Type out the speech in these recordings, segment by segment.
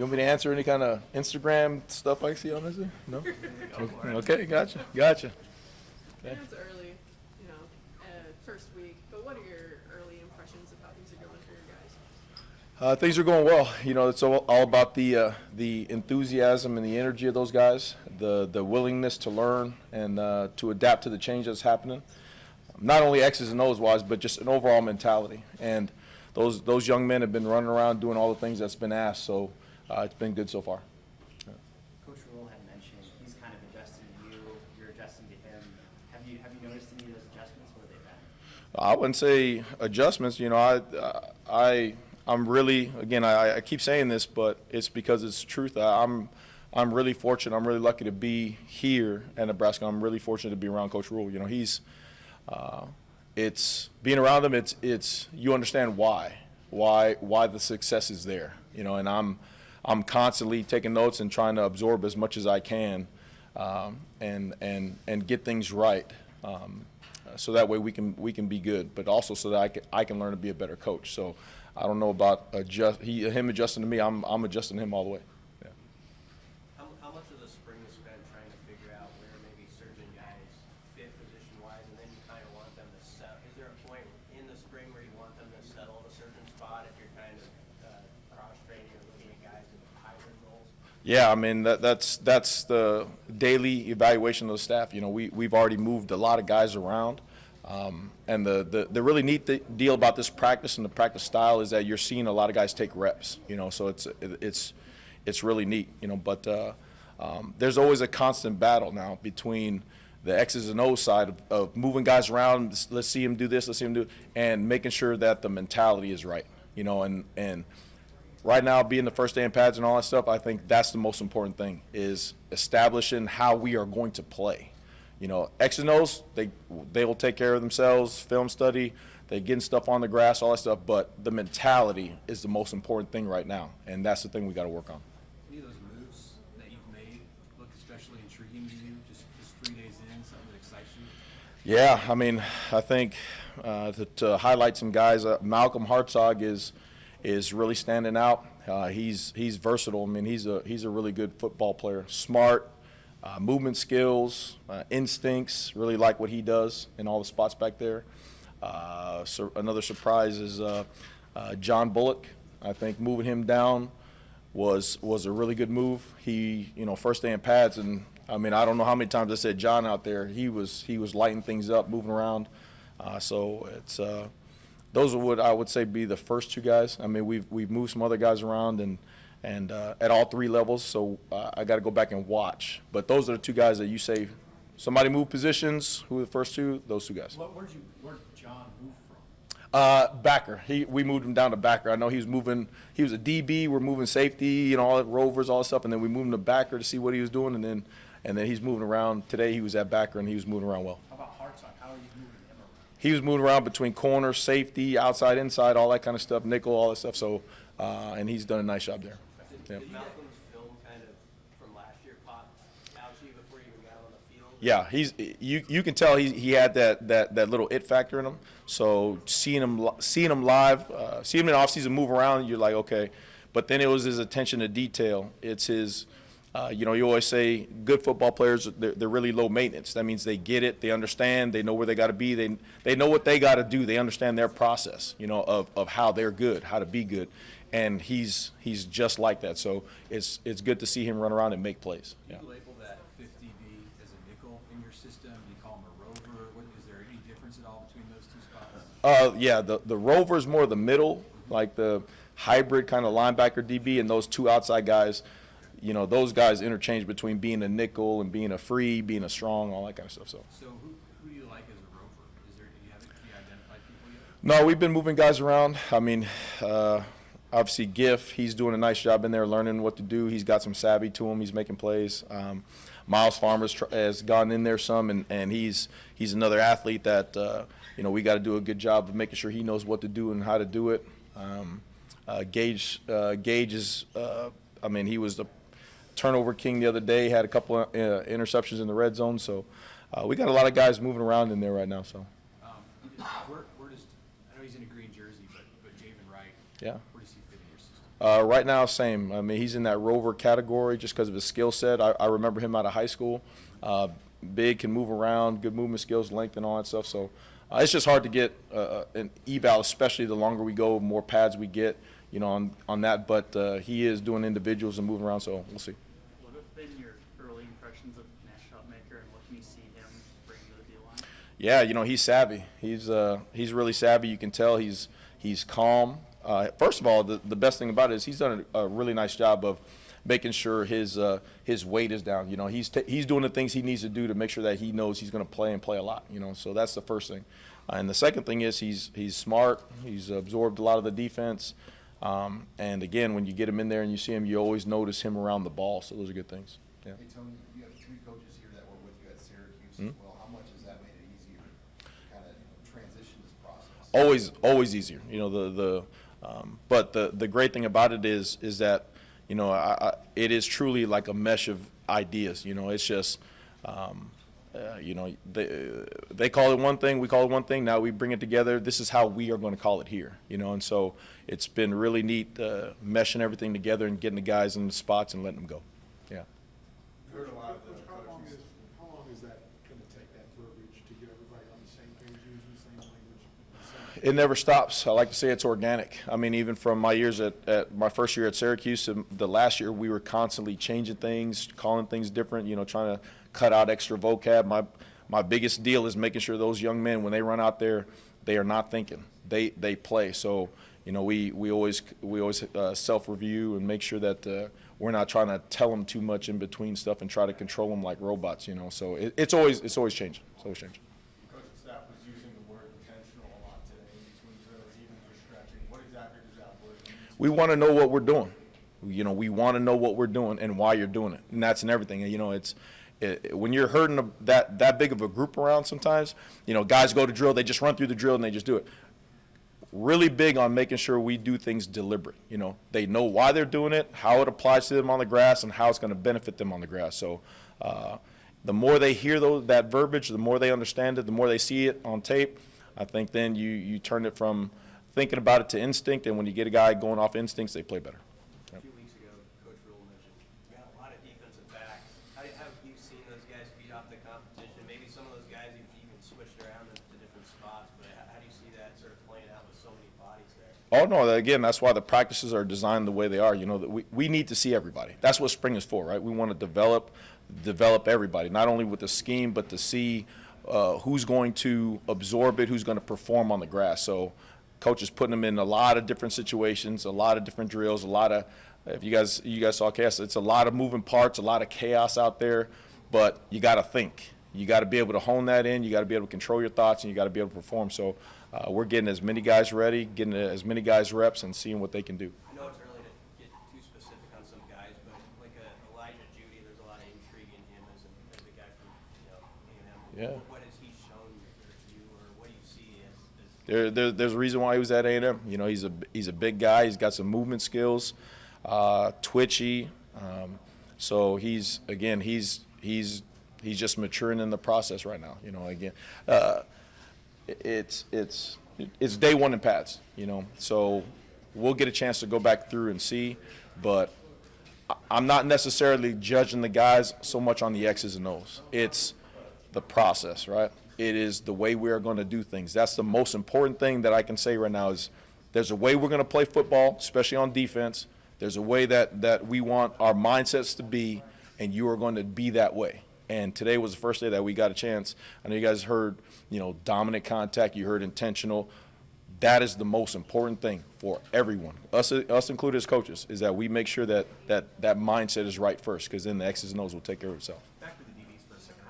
You want me to answer any kind of Instagram stuff I see on this? No? Okay, gotcha. I know it's early, first week, but what are your early impressions of how things are going for your guys? Things are going well. It's all about the enthusiasm and the energy of those guys, the willingness to learn and to adapt to the change that's happening. Not only X's and O's wise, but just an overall mentality. And those young men have been running around doing all the things that's been asked. So it's been good so far. Coach Rule had mentioned he's kind of adjusting to you. You're adjusting to him. Have you noticed any of those adjustments? What have they been? I wouldn't say adjustments. I'm really, again, I keep saying this, but it's because it's truth. I'm really fortunate. I'm really lucky to be here at Nebraska. I'm really fortunate to be around Coach Rule. It's being around him. It's you understand why the success is there. And I'm constantly taking notes and trying to absorb as much as I can, and get things right. So that way we can be good, but also so that I can learn to be a better coach. So I don't know about him adjusting to me. I'm adjusting to him all the way. Yeah. How much of the spring is spent trying to figure out where maybe certain guys fit position-wise, and then you kind of want them to settle? Is there a point in the spring where you want them to settle at a certain spot if you're kind of cross-training or looking at guys in hybrid roles? Yeah, I mean that's the daily evaluation of the staff. We've already moved a lot of guys around, and the really neat deal about this practice and the practice style is that you're seeing a lot of guys take reps. So it's really neat. But there's always a constant battle now between the X's and O's side of moving guys around. Let's see him do this. Let's see him do it, and making sure that the mentality is right. And right now, being the first day in pads and all that stuff, I think that's the most important thing, is establishing how we are going to play. X and O's, they will take care of themselves, film study, they getting stuff on the grass, all that stuff, but the mentality is the most important thing right now, and that's the thing we got to work on. Any of those moves that you've made look especially intriguing to you, just 3 days in, something that excites you? Yeah, I mean, I think to highlight some guys, Malcolm Hartzog is really standing out. He's versatile. I mean, he's a really good football player. Smart, movement skills, instincts. Really like what he does in all the spots back there. So another surprise is John Bullock. I think moving him down was a really good move. He, first day in pads, and I mean, I don't know how many times I said John out there. He was lighting things up, moving around. So it's. Those would, I would say, be the first two guys. I mean, we've moved some other guys around and at all three levels, so I got to go back and watch. But those are the two guys that you say somebody moved positions. Who are the first two? Those two guys. Where did John move from? Backer. We moved him down to backer. I know he was a DB. We're moving safety, all that Rovers, all that stuff, and then we moved him to backer to see what he was doing, and then he's moving around. Today he was at backer and he was moving around well. How about Hartzog? How are you moving him around? He was moving around between corner, safety, outside, inside, all that kind of stuff, nickel, all that stuff. So, and he's done a nice job there. Did Malcolm's film kind of from last year pop out to you before you even got on the field? Yeah, you can tell he had that little it factor in him. So seeing him live, seeing him in off-season move around, you're like, okay. But then it was his attention to detail. It's his, you always say good football players, they're really low maintenance. That means they get it, they understand, they know where they got to be, they know what they got to do, they understand their process, of how they're good, how to be good. And he's just like that. So it's good to see him run around and make plays. Do you label that 50B as a nickel in your system? Do you call him a rover? Is there any difference at all between those two spots? Yeah, the rover is more the middle, like the hybrid kind of linebacker DB, and those two outside guys, those guys interchange between being a nickel and being a free, being a strong, all that kind of stuff. So who do you like as a rover? Do you identify people yet? No, we've been moving guys around. I mean, obviously Giff, he's doing a nice job in there learning what to do. He's got some savvy to him. He's making plays. Miles Farmers has gotten in there some, and he's another athlete that we got to do a good job of making sure he knows what to do and how to do it. Gage is, he was the turnover king the other day. Had a couple of interceptions in the red zone. So we got a lot of guys moving around in there right now. So. Where does, I know he's in a green jersey, but Javen Wright. Yeah. Where does he fit in your system? Right now, same. I mean, he's in that Rover category just because of his skill set. I remember him out of high school. Big, can move around, good movement skills, length, and all that stuff. So it's just hard to get an eval, especially the longer we go, more pads we get, on that. But he is doing individuals and moving around, so we'll see. What have been your early impressions of Nash Shotmaker, and what can you see him bring to the D-line? Yeah, he's savvy. He's really savvy. You can tell he's calm. First of all, the best thing about it is he's done a really nice job of making sure his weight is down. He's doing the things he needs to do to make sure that he knows he's going to play and play a lot. So that's the first thing. And the second thing is he's smart. He's absorbed a lot of the defense. And again, when you get him in there and you see him, you always notice him around the ball. So those are good things. Yeah. Hey, Tony, you have 3 coaches here that were with you at Syracuse as well. How much has that made it easier to kind of transition this process? Always easier. But the great thing about it is that it is truly like a mesh of ideas. It's just they call it one thing, we call it one thing. Now we bring it together. This is how we are going to call it here. And so it's been really neat meshing everything together and getting the guys in the spots and letting them go. Yeah. Heard a lot of the How long coaches. is that going to take, that verbiage, to get everybody on the same page, using the same language? It never stops. I like to say it's organic. I mean, even from my years at my first year at Syracuse and the last year, we were constantly changing things, calling things different, trying to cut out extra vocab. My biggest deal is making sure those young men, when they run out there, they are not thinking. They play. So, we always self-review and make sure that we're not trying to tell them too much in between stuff and try to control them like robots, So it's always changing. It's always changing. Coaching staff was using the word intentional a lot today in between drills, even for stretching. What exactly does that word mean? We want to know what we're doing. We want to know what we're doing and why you're doing it, and that's in everything. When you're herding that big of a group around, sometimes guys go to drill, they just run through the drill and they just do it. Really big on making sure we do things deliberate. They know why they're doing it, how it applies to them on the grass, and how it's going to benefit them on the grass. So the more they hear that verbiage, the more they understand it, the more they see it on tape. I think then you turn it from thinking about it to instinct, and when you get a guy going off instincts, they play better. A few weeks ago, Coach Rule mentioned you got a lot of defensive backs. How have you seen those guys feed off the competition? Maybe some of those guys you've even switched around to different spots, but how do you see that sort of playing out with so many bodies there? Oh, no, again, that's why the practices are designed the way they are. That we need to see everybody. That's what spring is for, right? We want to develop everybody, not only with the scheme, but to see who's going to absorb it, who's going to perform on the grass. So coach is putting them in a lot of different situations, a lot of different drills, if you guys saw chaos, it's a lot of moving parts, a lot of chaos out there, but you got to think. You got to be able to hone that in. You got to be able to control your thoughts, and you got to be able to perform. So we're getting as many guys ready, getting as many guys reps, and seeing what they can do. I know it's early to get too specific on some guys, but like Elijah Judy, there's a lot of intrigue in him as a guy from A&M. Yeah. What has he shown you, or what do you see as There's a reason why he was at A&M. He's a big guy. He's got some movement skills, twitchy. So he's just maturing in the process right now. It's day one in pads. So we'll get a chance to go back through and see, but I'm not necessarily judging the guys so much on the X's and O's. It's the process, right? It is the way we are going to do things. That's the most important thing that I can say right now is there's a way we're going to play football, especially on defense. There's a way that we want our mindsets to be, and you are going to be that way. And today was the first day that we got a chance. I know you guys heard, dominant contact. You heard intentional. That is the most important thing for everyone, us included as coaches, is that we make sure that mindset is right first, because then the X's and O's will take care of itself. Back to the DBs for a second.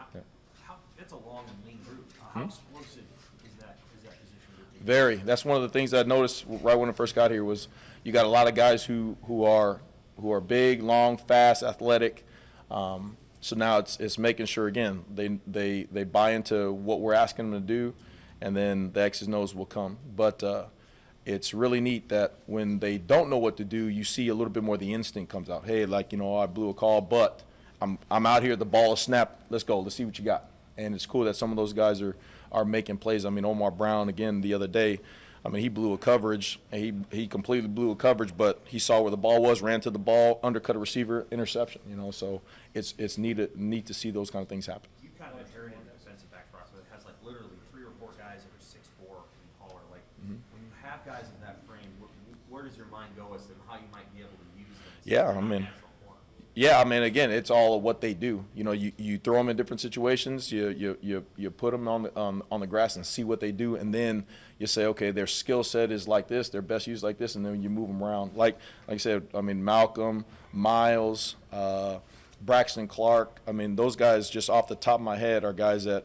How it's a long and lean group. Hmm? How explosive is that position group? Very. That's one of the things that I noticed right when I first got here was you got a lot of guys who are big, long, fast, athletic. So now it's making sure, again, they buy into what we're asking them to do, and then the X's and O's will come. But it's really neat that when they don't know what to do, you see a little bit more of the instinct comes out. Hey, I blew a call, but I'm out here, the ball is snapped. Let's go. Let's see what you got. And it's cool that some of those guys are making plays. I mean, Omar Brown, again, the other day, I mean, he blew a coverage. He completely blew a coverage, but he saw where the ball was, ran to the ball, undercut a receiver, interception. You know, so it's neat to see those kind of things happen. You kind of inherited a defensive back process that has like literally 3 or 4 guys that are 6'4" and taller. Like when you have guys in that frame, where does your mind go as to how you might be able to use them? Yeah, I mean. Yeah, I mean, again, it's all of what they do. You know, you throw them in different situations. You put them on the grass and see what they do, and then you say, okay, their skill set is like this, their best use like this, and then you move them around. Like I said, I mean, Malcolm, Miles, Braxton Clark. I mean, those guys, just off the top of my head, are guys that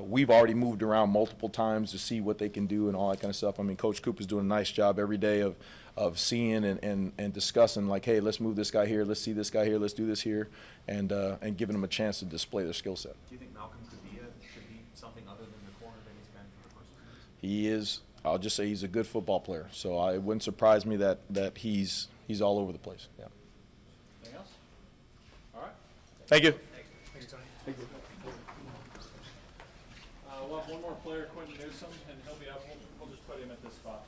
we've already moved around multiple times to see what they can do and all that kind of stuff. I mean, Coach Coop is doing a nice job every day of seeing and discussing, like, hey, let's move this guy here, let's see this guy here, let's do this here, and giving them a chance to display their skill set. Do you think Malcolm could be something other than the corner that he's been for the first 2 years? He is. I'll just say he's a good football player. So it wouldn't surprise me that he's all over the place. Yeah. Anything else? All right. Thank you. Thanks, Tony. We'll have one more player, Quentin Newsom, and he'll be up. We'll just put him at this spot.